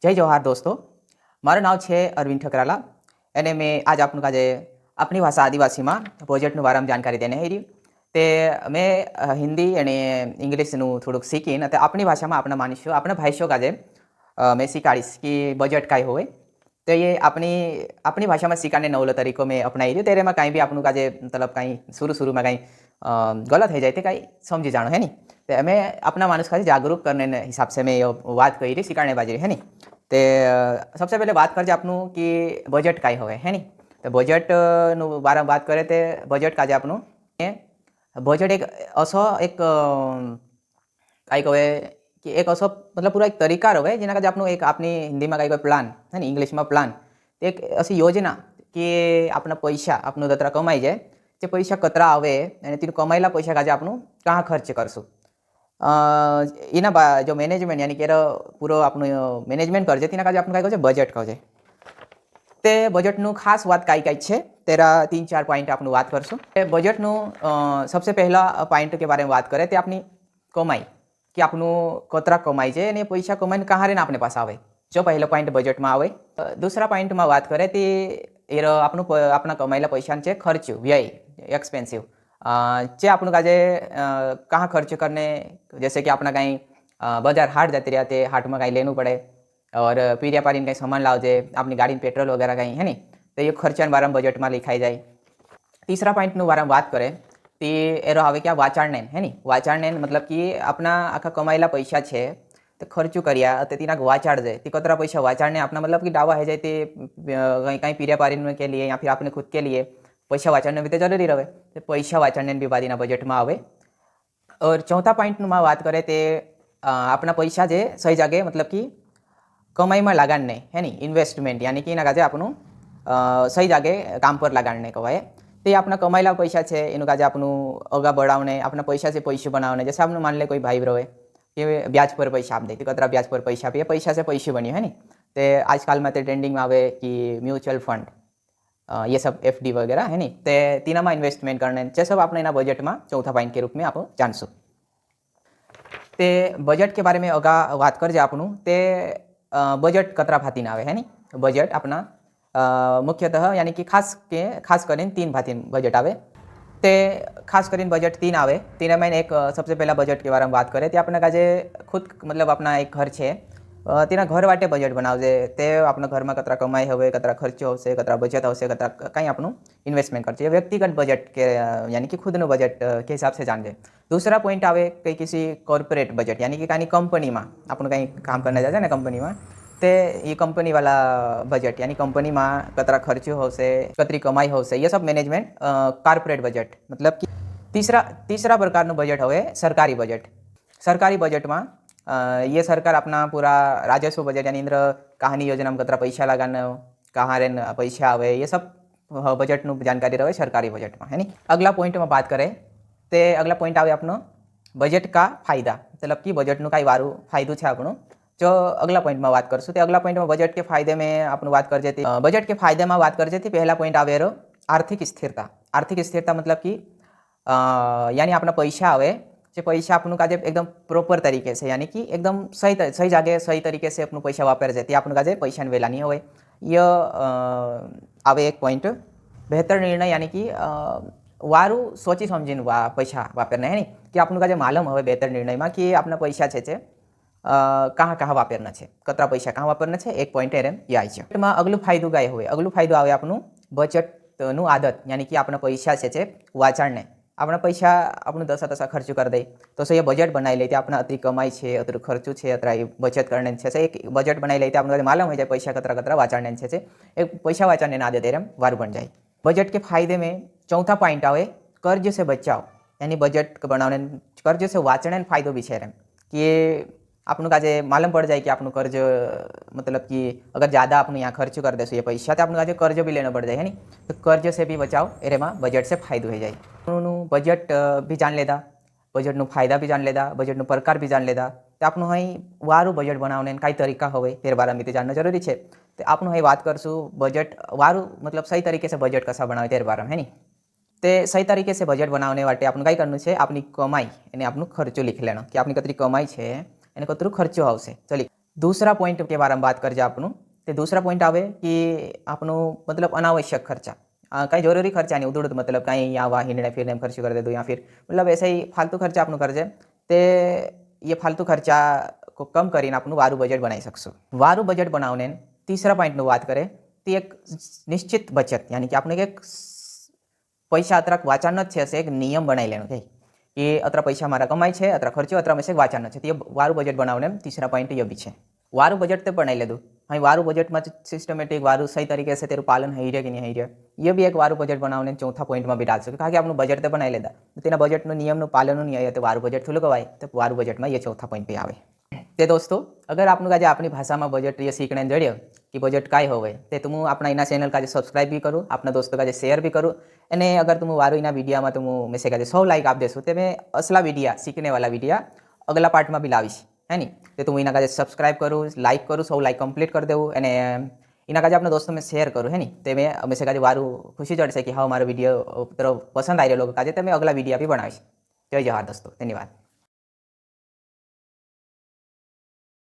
जय जवाहर दोस्तों। माરું નામ છે અરવિંદ ઠકરાલા અને મેં આજ આપનું કાજે આપણી ભાષા આદિવાસીમાં પ્રોજેક્ટનું વારંવાર જાણકારી દેને હેરી તે મેં હિન્દી અને ઇંગ્લિશનું થોડુંક શીખીને તે આપણી ભાષામાં આપણા માનીશું આપણા ભાઈશો કાજે मैं सिखाड़ीश कि बजट काय होवे तो ये अपनी अपनी भाषा में सिखाने नवलो तरीको में अपनाई रही तेरे में कहीं भी आपनु काजे मतलब कहीं शुरू में कहीं गलत हो जाए तो कहीं समझी जानो है नी तो हमें अपना मानुष का जागरूक करने हिसाब से मैं ये बात कही रही सिखाने बाजी है नी तो सबसे पहले बात करजे आपनु कि बजट काय होवे है नी तो बजट नु बारे बात करे तो बजट काजे आपनु बजट एक असो एक काय कहे कि एक असो मतलब पूरा एक तरीका रहे जेना काजे आपनु एक अपनी हिंदी में कोई प्लान है नी इंग्लिश में प्लान एक अशी योजना कि अपना पैसा आपनु दतरा कमाई जाए जे पैसा कतरा आवे अने तीनु कमायेला पैसा काजे आपनु कहाँ खर्च करशुं एना जो मैनेजमेंट यानी कि पूरो आपनु मैनेजमेंट करजे तेना काजे आपनु काय कहे बजट कहे ते बजटनु खास बात काई काई छे तेरा 3-4 पॉइंट आपनु बात करशुं। बजटनु सबसे पहला पॉइंट के बारे में बात करें तो अपनी कमाई कि आपनु कतरा कमाई है ने पैसा कमाई कहाँ रे अपने पास आवे जो पहला पॉइंट बजट में आवे। दूसरा पॉइंट में बात करें तो आपनु अपना कमायेला पैसा छे खर्च व्यय एक्सपेन्सिव जे आपनु काजे कहाँ खर्च करने जैसे कि अपना कहीं बाजार हाट जाते रहते हाट में कहीं लेनू पड़े और पीरिया पारीने कहीं सामान लावजे अपनी गाड़ी में पेट्रोल वगैरह कहीं है नी तो ये खर्चा बारे में बजट में लिखाई जाए। तीसरा पॉइंट बारे में बात करें तो एरो आवे क्या वाचाणनेन है नी वाचाणनेन मतलब कि अपना आखा कमायेला पैसा है तो खर्चू करिया तो तीना वाचाड़ जाए ती कतरा पैसा वाचाड़ने अपना मतलब कि डावा है जाए कहीं कहीं पीरिया पारीने के लिए या फिर अपने खुद के लिए पैसा वाचाड़ने भी तो जरूरी रहे तो पैसा वाचाड़ने भी बादीना बजट में आवे। और चौथा पॉइंट में बात करें तो अपना पैसा जे सही जगह मतलब कि कमाई में लगाड़ने है नी इन्वेस्टमेंट यानी कि काजे आपनु सही जगह काम पर लगाड़ने कहे तो अपना कमायेला पैसा है एनु काजे आपनु अगा बढ़ावने अपना पैसा से पैसे बनावने जैसे आपने मान ले कोई भाई रहे कि ब्याज पर पैसा आप दे तो कतरा ब्याज पर पैसा आपे पैसा से पैसे बनी है नी तो आजकल में तो ट्रेंडिंग में आवे कि म्यूचुअल फंड ये सब FD वगैरह है नी तो तीना में इन्वेस्टमेंट करने जे सब आपने एना बजट में चौथा पॉइंट के रूप में आप जानशो। तो बजट के बारे में अगा बात करजे आपनु ते बजट कतरा भाती आवे है नी बजट अपना मुख्यतः यानी कि खास करीने 3 भाती बजट आवे ते खास करीने बजट 3 आवे तीन में एक सबसे पहला बजट के बारे में बात करें तो अपना काजे खुद मतलब अपना एक घर है तेना घर वाटे बजट बनावजे ते अपना घर में कतरा कमाई होवे कतरा खर्चो होशे कतरा बचत होशे कतरा कहीं आपनु इन्वेस्टमेंट करछे व्यक्तिगत बजट के यानी कि खुदनो बजट के हिसाब से जानजे। दूसरा पॉइंट आवे कई किसी कॉर्पोरेट बजट यानी कि कहीं कंपनी में आपनु कहीं काम करने जाए ना कंपनी में तो ये कंपनी वाला बजट यानी कंपनी में कतरा खर्चो होशे कतरी कमाई होशे ये सब मैनेजमेंट कॉर्पोरेट बजट मतलब कि तीसरा प्रकारનું बजट होवे सरकारी बजट। सरकारी बजट में ये सरकार अपना पूरा राजस्व बजट यानी इंद्र कहानी योजना में कतरा पैसा लगाना कहाँ रे पैसा आवे ये सब बजट नु जानकारी रहे सरकारी बजट में है नी। अगला पॉइंट में बात करें तो अगला पॉइंट आवे अपनो बजट का फायदा मतलब कि बजट नु कई वारू फायदो है आपनो जो अगला पॉइंट में बात करशुं तो अगला पॉइंट में बजट के फायदे में आपनु बात कर जेती बजट के फायदे में बात कर जेती पहला पॉइंट आवे रो आर्थिक स्थिरता। आर्थिक स्थिरता मतलब कि यानी अपना पैसा आवे जो पैसा आपनु काजे एकदम प्रॉपर तरीके से यानी कि एकदम सही जगह सही तरीके से अपनु पैसा वापर जाए आपनु काजे पैसा वेला नहीं होवे ये आवे एक पॉइंट। बेहतर निर्णय यानी कि वारू सोची समझीने पैसा वापरना है नी कि आपनु काजे मालूम होवे बेहतर निर्णय में कि अपना पैसा है कहाँ कहाँ वापरना है कतरा पैसा कहाँ वापरना है एक पॉइंट एरम ये आई है। में अगलू फायदो गाय हुए अगलू फायदो आवे आपनु बजटनु आदत यानी कि अपना पैसा है वाचाड़ने अपना पैसा अपने दसा तसा खर्च कर दे तो से ये बजट बनाई लेते अपना अति कमाई है अतर खर्चो है अतरा बचत करने से एक बजट बनाई लेते अपने मालूम हो जाए पैसा कतरा कतरा वाचाड़ने से एक पैसा वाचाड़ने ना दे तेरम वारू बन जाए। बजट के फायदे में चौथा पॉइंट आवे कर्ज से बचाव यानी बजट बनाने कर्ज से वाचने फायदो भी है कि आपनु काजे मालूम पड़ जाए कि आपनु कर्ज मतलब कि अगर ज़्यादा आपनु यहाँ खर्च कर देशो ये पैसा तो आपनु काजे कर्ज भी लेना पड़ जाए है नी तो कर्ज से भी बचाओ एरे में बजट से फायदो हो जाए। बजट भी जान लेदा बजटनु फायदा भी जान लेदा बजटनु प्रकार भी जान लेदा तो आपनु हई वारू बजट बनावने कई तरीका होवे तेरे बारे में तो जानना जरूरी है तो आपनु हई बात करशुं बजट वारू मतलब सही तरीके से बजट कसा बनावे तेरे बारे में है नी तो सही तरीके से बजट बनावने वाटे आपनु कई करनु छे अपनी कमाई एने आपनु खर्चो लिख लेनो कि आपनी कतरी कमाई है एने कतरू खर्चो आवशे चली दूसरा पॉइंट के बारे में बात कर जा आपनू ते दूसरा पॉइंट आवे कि आपनू मतलब अनावश्यक खर्चा कहीं जरूरी खर्चा नहीं उधड़ मतलब कहीं या वहाँ हिंडने फिरने में खर्च कर दे दो या फिर मतलब ऐसे ही फालतू खर्चा आपनू कर जाए ते ये फालतू खर्चा को कम કરીને आपनू वारू बजट बनाई सकशो। वारू बजट बनावने तीसरा पॉइंटનું વાત કરે તે એક નિશ્ચિત બચત યાनी कि આપણે એક પૈસા અતરાક વાંચવાનો જ છે હશે એક નિયમ બનાવી લેવાનો કે અતરા પૈસા મારા કમાય છે અતરા ખર્ચો અતરા મેં વાંચવાનો છે તે વારું બજેટ બનાવને तीसरा पॉइंट ये भी है। वारू बजट तो बनाई लेदू हाँ वारू बजट में सिस्टमेटिक वारू सही तरीके से तेरू पालन है कि नहीं है ये भी एक वारू बजट बनावने चौथा पॉइंट में भी डाल सके कारण कि आपनु बजट तो बनाई लेदा तेना बजटનું नियमનું પાલન नहीं आए तो वारू बजट थोड़ું कवाय तो वारू बजट में ये चौथा पॉइंट भी आवे। ते दोस्तों अगर आपनु काजे अपनी भाषा में बजट ये सीखने जड़ियो कि बजट काय होवे ते तुम अपना इना चैनल काजे सब्सक्राइब भी करूँ अपना दोस्तों काजे शेयर भी करूँ अने अगर तुम वारू इना वीडियो में तुम मैसे काजे 100 लाइक आप देशो तो मैं असला वीडिया सीखने वाला वीडिया अगला पार्ट में भी लावीश है नी तो तुम इना काजे सब्सक्राइब करूँ लाइक करूँ 100 लाइक कंप्लीट कर देव अने इना काजे अपने दोस्तों में शेयर करूँ है नी तो मैं मैसे काजे वारू खुशी चढ़ से कि हाँ मारो वीडियो तरफ पसंद आई रहा लोग काजे तो मैं अगला वीडियो भी बनावीश। जय जवाहर दोस्तों, धन्यवाद।